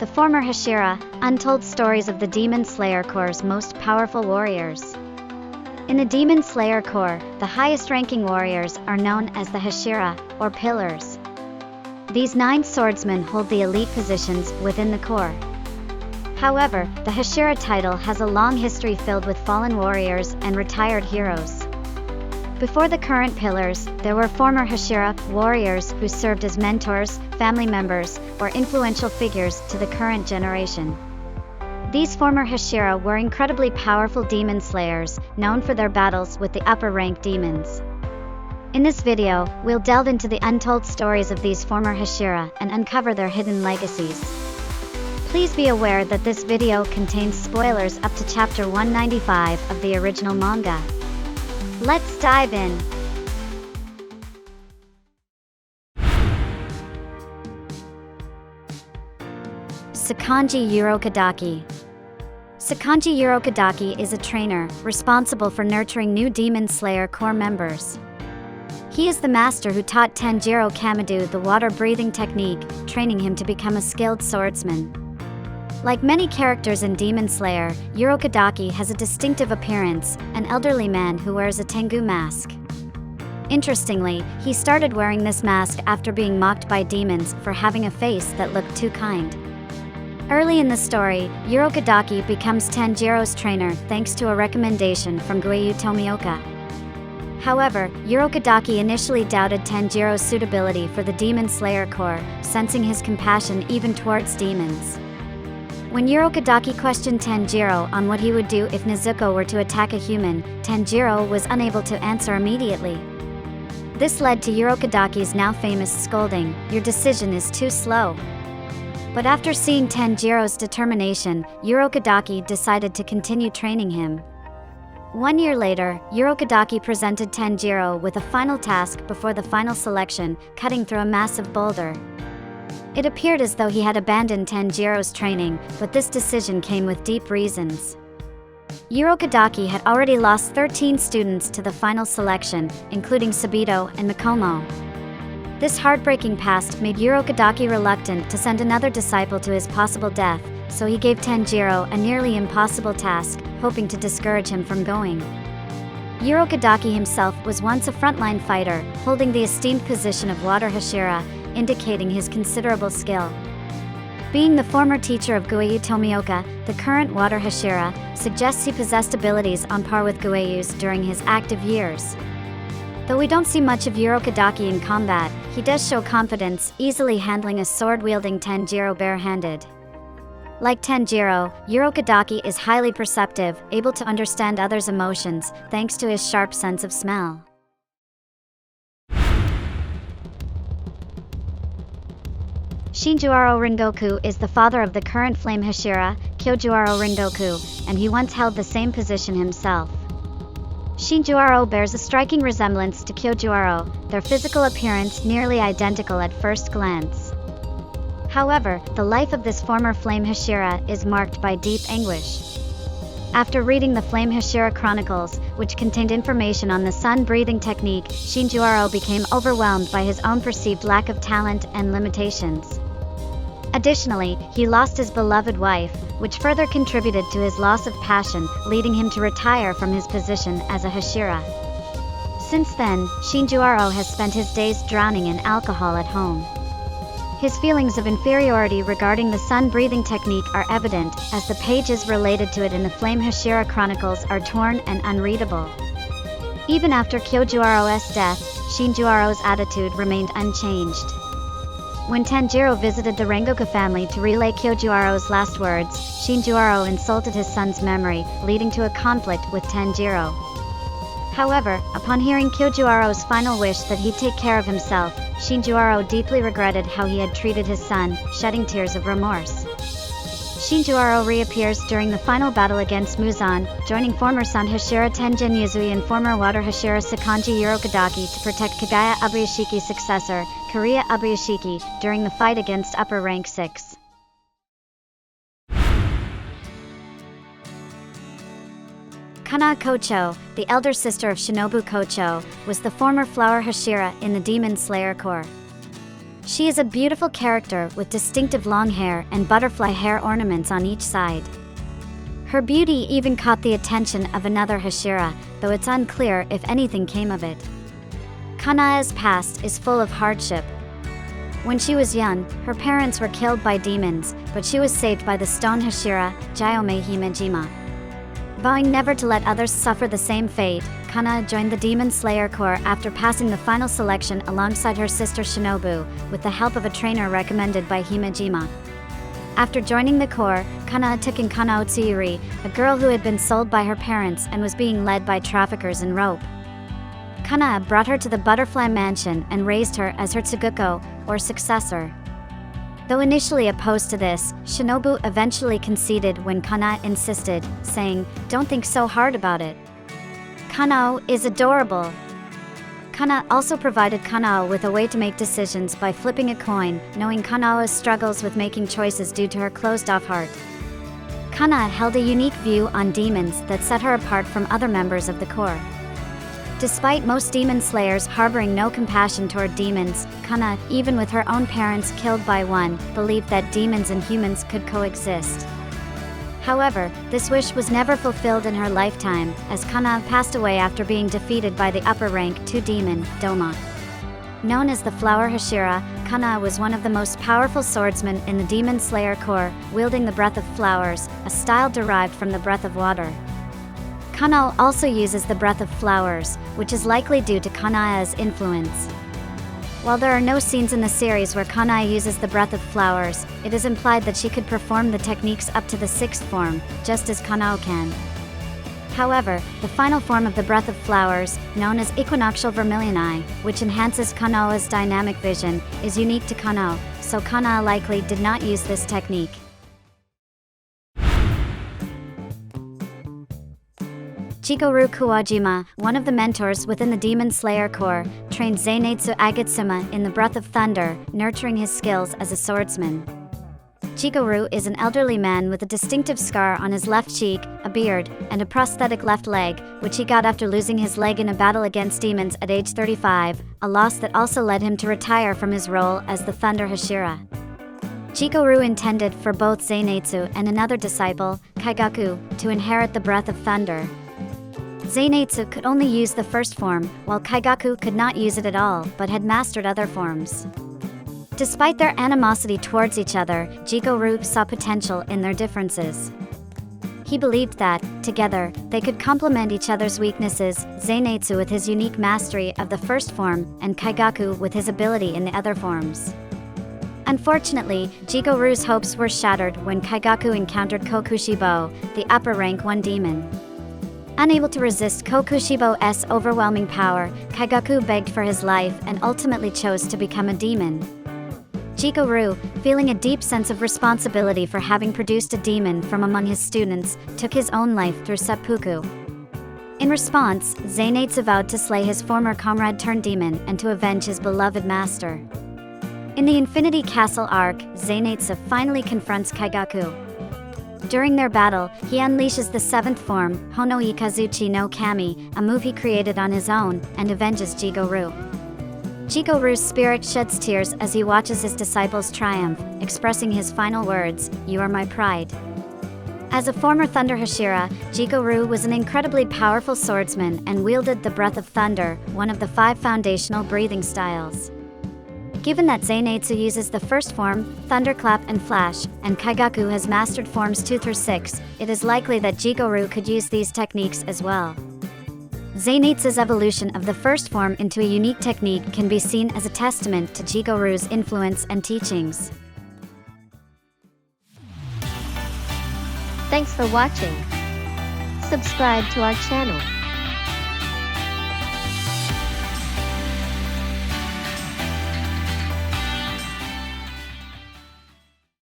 the former Hashira, untold stories of the Demon Slayer Corps' most powerful warriors. In the Demon Slayer Corps, the highest-ranking warriors are known as the Hashira, or Pillars. These 9 swordsmen hold the elite positions within the Corps. However, the Hashira title has a long history filled with fallen warriors and retired heroes. Before the current Pillars, there were former Hashira warriors who served as mentors, family members, or influential figures to the current generation. These former Hashira were incredibly powerful demon slayers, known for their battles with the upper-rank demons. In this video, we'll delve into the untold stories of these former Hashira and uncover their hidden legacies. Please be aware that this video contains spoilers up to chapter 195 of the original manga. Let's dive in. Sakonji Urokodaki. Sakonji Urokodaki is a trainer, responsible for nurturing new Demon Slayer Corps members. He is the master who taught Tanjiro Kamado the water-breathing technique, training him to become a skilled swordsman. Like many characters in Demon Slayer, Urokodaki has a distinctive appearance, an elderly man who wears a Tengu mask. Interestingly, he started wearing this mask after being mocked by demons for having a face that looked too kind. Early in the story, Urokodaki becomes Tanjiro's trainer thanks to a recommendation from Guayu Tomioka. However, Urokodaki initially doubted Tanjiro's suitability for the Demon Slayer Corps, sensing his compassion even towards demons. When Urokodaki questioned Tanjiro on what he would do if Nezuko were to attack a human, Tanjiro was unable to answer immediately. This led to Urokodaki's now famous scolding, "Your decision is too slow." But after seeing Tanjiro's determination, Urokodaki decided to continue training him. 1 year later, Urokodaki presented Tanjiro with a final task before the final selection, cutting through a massive boulder. It appeared as though he had abandoned Tanjiro's training, but this decision came with deep reasons. Urokodaki had already lost 13 students to the final selection, including Sabito and Mikomo. This heartbreaking past made Urokodaki reluctant to send another disciple to his possible death, so he gave Tanjiro a nearly impossible task, hoping to discourage him from going. Urokodaki himself was once a frontline fighter, holding the esteemed position of Water Hashira, indicating his considerable skill. Being the former teacher of Guayu Tomioka, the current Water Hashira suggests he possessed abilities on par with Guayu's during his active years. Though we don't see much of Urokodaki in combat, he does show confidence, easily handling a sword-wielding Tanjiro barehanded. Like Tanjiro, Urokodaki is highly perceptive, able to understand others' emotions, thanks to his sharp sense of smell. Shinjuro Rengoku is the father of the current Flame Hashira, Kyojuro Rengoku, and he once held the same position himself. Shinjuro bears a striking resemblance to Kyojuro, their physical appearance nearly identical at first glance. However, the life of this former Flame Hashira is marked by deep anguish. After reading the Flame Hashira Chronicles, which contained information on the sun-breathing technique, Shinjuro became overwhelmed by his own perceived lack of talent and limitations. Additionally, he lost his beloved wife, which further contributed to his loss of passion, leading him to retire from his position as a Hashira. Since then, Shinjuro has spent his days drowning in alcohol at home. His feelings of inferiority regarding the sun-breathing technique are evident, as the pages related to it in the Flame Hashira Chronicles are torn and unreadable. Even after Kyojuro's death, Shinjuro's attitude remained unchanged. When Tanjiro visited the Rengoku family to relay Kyojuro's last words, Shinjuro insulted his son's memory, leading to a conflict with Tanjiro. However, upon hearing Kyojuro's final wish that he take care of himself, Shinjuro deeply regretted how he had treated his son, shedding tears of remorse. Shinjuro reappears during the final battle against Muzan, joining former San Hashira Tenjin Yuzui and former Water Hashira Sakonji Urokodaki to protect Kagaya Ubuyashiki's successor, Kariya Ubuyashiki, during the fight against Upper Rank 6. Kanae Kocho, the elder sister of Shinobu Kocho, was the former Flower Hashira in the Demon Slayer Corps. She is a beautiful character with distinctive long hair and butterfly hair ornaments on each side. Her beauty even caught the attention of another Hashira, though it's unclear if anything came of it. Kanae's past is full of hardship. When she was young, her parents were killed by demons, but she was saved by the stone Hashira, Jayome Himejima. Vowing never to let others suffer the same fate, Kanae joined the Demon Slayer Corps after passing the final selection alongside her sister Shinobu, with the help of a trainer recommended by Himejima. After joining the Corps, Kanae took in Kanao Tsuyuri, a girl who had been sold by her parents and was being led by traffickers in rope. Kanae brought her to the Butterfly Mansion and raised her as her Tsuguko, or successor. Though initially opposed to this, Shinobu eventually conceded when Kanae insisted, saying, "Don't think so hard about it." Kanao is adorable. Kanae also provided Kanao with a way to make decisions by flipping a coin, knowing Kanao's struggles with making choices due to her closed-off heart. Kanae held a unique view on demons that set her apart from other members of the Corps. Despite most demon slayers harboring no compassion toward demons, Kanae, even with her own parents killed by one, believed that demons and humans could coexist. However, this wish was never fulfilled in her lifetime, as Kanae passed away after being defeated by the upper rank 2 demon, Doma. Known as the Flower Hashira, Kanae was one of the most powerful swordsmen in the Demon Slayer Corps, wielding the Breath of Flowers, a style derived from the Breath of Water. Kanae also uses the Breath of Flowers, which is likely due to Kanae's influence. While there are no scenes in the series where Kanae uses the Breath of Flowers, it is implied that she could perform the techniques up to the 6th form, just as Kanao can. However, the final form of the Breath of Flowers, known as Equinoctial Vermilion Eye, which enhances Kanao's dynamic vision, is unique to Kanao, so Kanae likely did not use this technique. Jigoro Kuwajima, one of the mentors within the Demon Slayer Corps, trained Zenitsu Agatsuma in the Breath of Thunder, nurturing his skills as a swordsman. Jigoro is an elderly man with a distinctive scar on his left cheek, a beard, and a prosthetic left leg, which he got after losing his leg in a battle against demons at age 35, a loss that also led him to retire from his role as the Thunder Hashira. Jigoro intended for both Zenitsu and another disciple, Kaigaku, to inherit the Breath of Thunder. Zenitsu could only use the first form, while Kaigaku could not use it at all, but had mastered other forms. Despite their animosity towards each other, Jigoro saw potential in their differences. He believed that, together, they could complement each other's weaknesses, Zenitsu with his unique mastery of the first form, and Kaigaku with his ability in the other forms. Unfortunately, Jigoro's hopes were shattered when Kaigaku encountered Kokushibo, the upper rank 1 demon. Unable to resist Kokushibo's overwhelming power, Kaigaku begged for his life and ultimately chose to become a demon. Jigoro, feeling a deep sense of responsibility for having produced a demon from among his students, took his own life through seppuku. In response, Zenitsu vowed to slay his former comrade turned demon and to avenge his beloved master. In the Infinity Castle arc, Zenitsu finally confronts Kaigaku. During their battle, he unleashes the 7th form, Honoi Kazuchi no Kami, a move he created on his own, and avenges Jigoro. Jigoro's spirit sheds tears as he watches his disciples triumph, expressing his final words, "You are my pride." As a former Thunder Hashira, Jigoro was an incredibly powerful swordsman and wielded the Breath of Thunder, one of the 5 foundational breathing styles. Given that Zenitsu uses the first form, Thunderclap and Flash, and Kaigaku has mastered forms 2 through 6, it is likely that Jigoro could use these techniques as well. Zenitsu's evolution of the first form into a unique technique can be seen as a testament to Jigoro's influence and teachings. Thanks for watching. Subscribe to our channel.